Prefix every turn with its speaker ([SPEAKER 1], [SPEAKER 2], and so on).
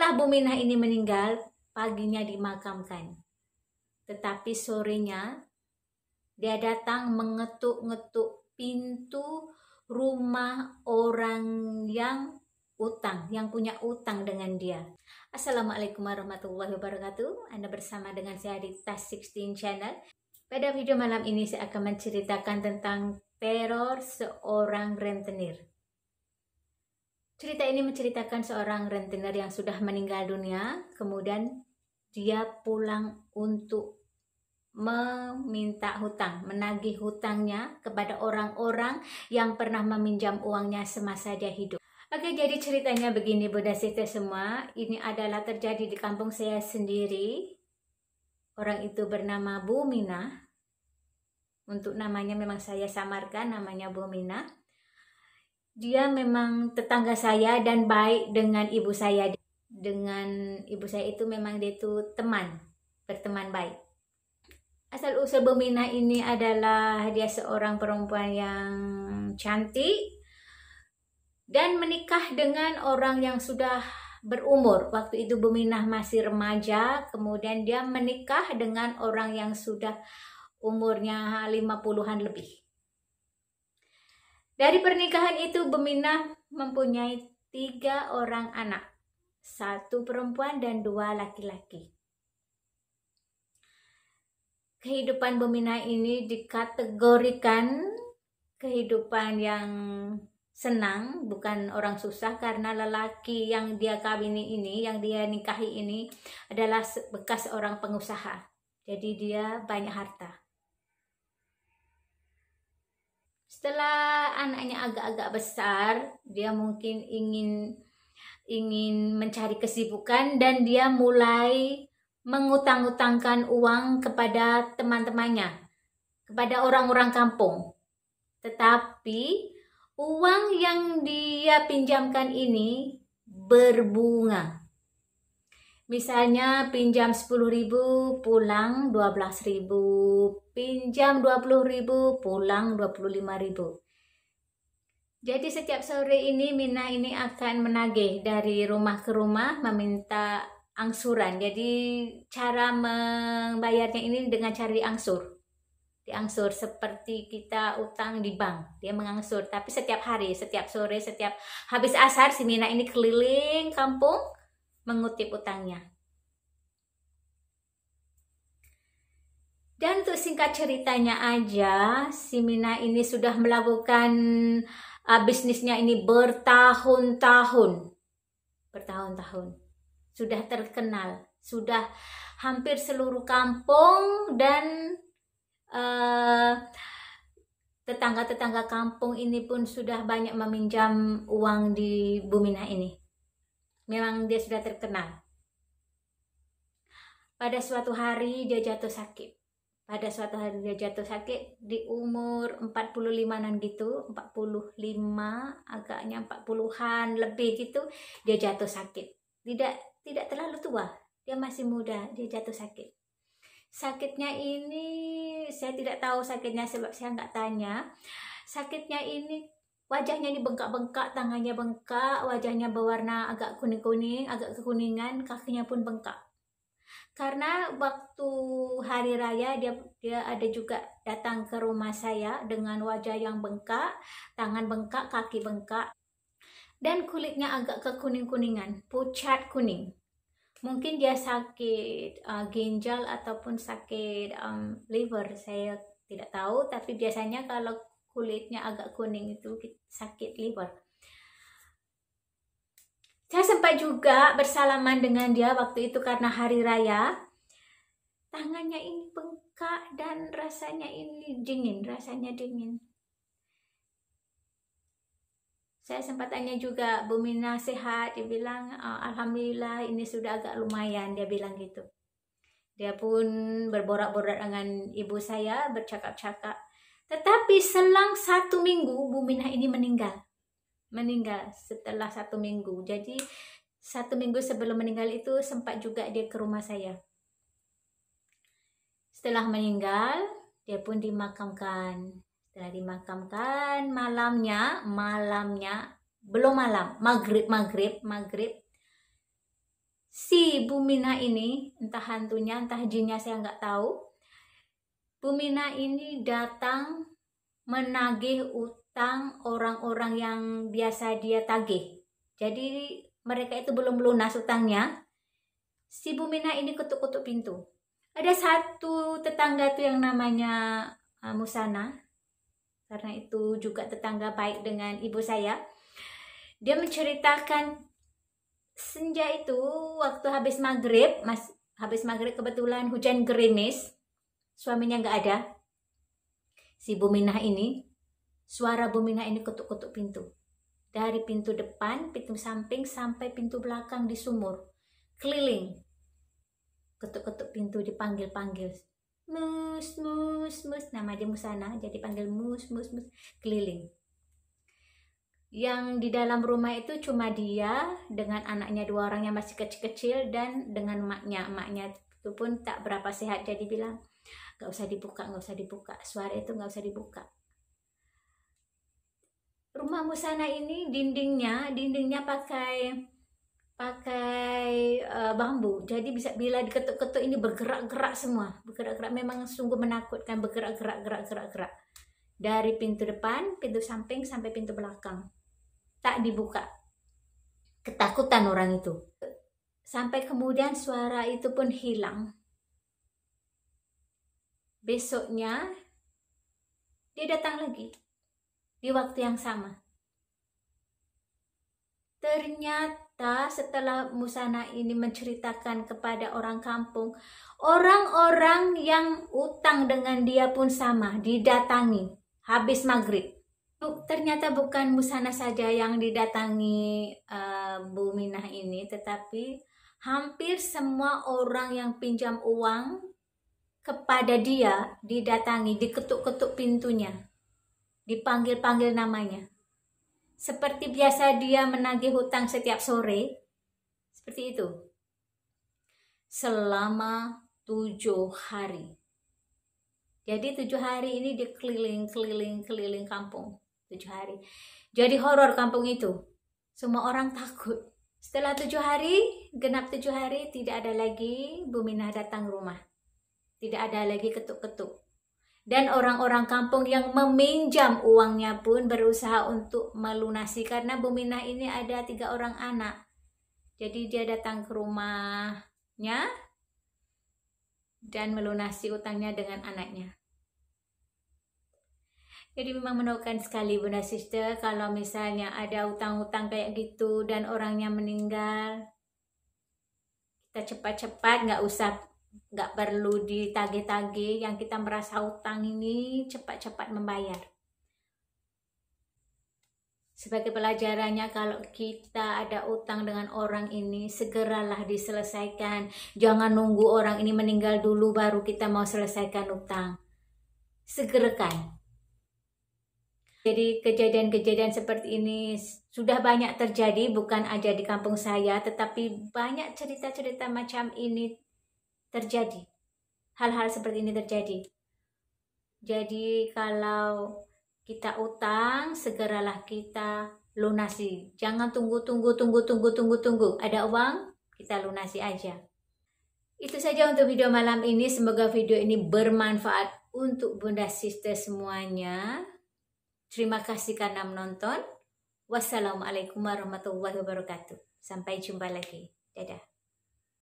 [SPEAKER 1] Setelah Bu Minah ini meninggal, paginya dimakamkan. Tetapi sorenya dia datang mengetuk-ngetuk pintu rumah orang yang punya utang dengan dia. Assalamualaikum warahmatullahi wabarakatuh. Anda bersama dengan saya di Tas16 Channel. Pada video malam ini saya akan menceritakan tentang teror seorang rentenir. Cerita ini menceritakan seorang rentenir yang sudah meninggal dunia, kemudian dia pulang untuk meminta hutang, menagih hutangnya kepada orang-orang yang pernah meminjam uangnya semasa dia hidup. Oke, jadi ceritanya begini Bunda Sita semua. Ini adalah terjadi di kampung saya sendiri. Orang itu bernama Bu Minah. Untuk namanya memang saya samarkan, namanya Bu Minah. Dia memang tetangga saya dan baik dengan ibu saya. Dengan ibu saya itu memang dia itu berteman baik. Asal-usul Bu Minah ini adalah dia seorang perempuan yang cantik dan menikah dengan orang yang sudah berumur. Waktu itu Bu Minah masih remaja, kemudian dia menikah dengan orang yang sudah umurnya 50-an lebih. Dari pernikahan itu Bu Minah mempunyai 3 orang anak, 1 perempuan dan 2 laki-laki. Kehidupan Bu Minah ini dikategorikan kehidupan yang senang, bukan orang susah, karena lelaki yang dia kawini ini, yang dia nikahi ini adalah bekas orang pengusaha. Jadi dia banyak harta. Setelah anaknya agak-agak besar, dia mungkin ingin mencari kesibukan dan dia mulai mengutang-utangkan uang kepada teman-temannya, kepada orang-orang kampung. Tetapi uang yang dia pinjamkan ini berbunga. Misalnya pinjam 10.000 pulang 12.000, pinjam 20.000 pulang 25.000. Jadi setiap sore ini Minah ini akan menagih dari rumah ke rumah meminta angsuran. Jadi cara membayarnya ini dengan cara diangsur seperti kita utang di bank. Dia mengangsur, tapi setiap hari, setiap sore, setiap habis asar si Minah ini keliling kampung mengutip utangnya. Dan untuk singkat ceritanya aja, si Minah ini sudah melakukan bisnisnya ini bertahun-tahun. Sudah terkenal, sudah hampir seluruh kampung dan tetangga-tetangga kampung ini pun sudah banyak meminjam uang di Bu Minah ini. Memang dia sudah terkenal. Pada suatu hari dia jatuh sakit. Di umur 45-an gitu, 45, agaknya 40-an lebih gitu, dia jatuh sakit. Tidak terlalu tua, dia masih muda, dia jatuh sakit. Sakitnya ini saya tidak tahu sakitnya sebab saya nggak tanya. Sakitnya ini wajahnya ini bengkak-bengkak, tangannya bengkak, wajahnya berwarna agak kuning-kuning, agak kekuningan, kakinya pun bengkak. Karena waktu hari raya dia ada juga datang ke rumah saya dengan wajah yang bengkak, tangan bengkak, kaki bengkak, dan kulitnya agak kekuning-kuningan, pucat kuning. Mungkin dia sakit ginjal ataupun sakit liver, saya tidak tahu, tapi biasanya kalau kulitnya agak kuning itu sakit liver. Saya sempat juga bersalaman dengan dia waktu itu karena hari raya. Tangannya ini bengkak dan rasanya dingin. Saya sempat tanya juga, Bu Minah sehat? Dia bilang, alhamdulillah ini sudah agak lumayan, dia bilang gitu. Dia pun berborak-borak dengan ibu saya, bercakap-cakap. Tetapi selang 1 minggu, Bu Minah ini meninggal setelah 1 minggu. Jadi 1 minggu sebelum meninggal itu sempat juga dia ke rumah saya. Setelah meninggal, dia pun dimakamkan. Setelah dimakamkan, malamnya belum malam, maghrib Si Bu Minah ini, entah hantunya, entah jinnya, saya nggak tahu. Bu Minah ini datang menagih utang orang-orang yang biasa dia tagih. Jadi mereka itu belum lunas utangnya. Si Bu Minah ini ketuk-ketuk pintu. Ada satu tetangga tuh yang namanya Musana, karena itu juga tetangga baik dengan ibu saya. Dia menceritakan senja itu waktu habis maghrib kebetulan hujan gerimis, suaminya nggak ada. Si Bu Minah ini, suara Bu Minah ini ketuk-ketuk pintu. Dari pintu depan, pintu samping, sampai pintu belakang di sumur. Keliling. Ketuk-ketuk pintu, dipanggil-panggil. Mus, mus, mus. Nama dia Musana, jadi panggil mus, mus, mus. Keliling. Yang di dalam rumah itu cuma dia dengan anaknya 2 orang yang masih kecil-kecil dan dengan emaknya. Emaknya itu pun tak berapa sehat, jadi bilang, gak usah dibuka, gak usah dibuka. Suara itu gak usah dibuka. Rumah Musana ini dindingnya pakai bambu. Jadi bisa bila diketuk-ketuk ini bergerak-gerak semua. Bergerak-gerak, memang sungguh menakutkan, bergerak-gerak. Dari pintu depan, pintu samping sampai pintu belakang. Tak dibuka. Ketakutan orang itu. Sampai kemudian suara itu pun hilang. Besoknya dia datang lagi di waktu yang sama. Ternyata setelah Musana ini menceritakan kepada orang kampung, orang-orang yang utang dengan dia pun sama, didatangi habis maghrib. Ternyata bukan Musana saja yang didatangi Bu Minah ini, tetapi hampir semua orang yang pinjam uang kepada dia didatangi, diketuk-ketuk pintunya, dipanggil-panggil namanya. Seperti biasa dia menagih hutang setiap sore, seperti itu. Selama 7 hari. Jadi 7 hari ini dia keliling kampung. 7 hari. Jadi horor kampung itu. Semua orang takut. Setelah 7 hari, genap 7 hari, tidak ada lagi Bu Minah datang rumah. Tidak ada lagi ketuk-ketuk. Dan orang-orang kampung yang meminjam uangnya pun berusaha untuk melunasi. Karena Bu Minah ini ada 3 orang anak. Jadi dia datang ke rumahnya dan melunasi utangnya dengan anaknya. Jadi memang menakutkan sekali Bunda Sister kalau misalnya ada utang-utang kayak gitu dan orangnya meninggal. Kita cepat-cepat, nggak perlu ditagih-tagih, yang kita merasa utang ini cepat-cepat membayar. Sebagai pelajarannya, kalau kita ada utang dengan orang ini, segeralah diselesaikan. Jangan nunggu orang ini meninggal dulu baru kita mau selesaikan utang. Segerakan. Jadi kejadian-kejadian seperti ini sudah banyak terjadi, bukan aja di kampung saya, tetapi banyak cerita-cerita macam ini terjadi. Hal-hal seperti ini terjadi. Jadi kalau kita utang, segeralah kita lunasi. Jangan tunggu. Ada uang, kita lunasi aja. Itu saja untuk video malam ini. Semoga video ini bermanfaat untuk Bunda Sister semuanya. Terima kasih karena menonton. Wassalamualaikum warahmatullahi wabarakatuh. Sampai jumpa lagi. Dadah.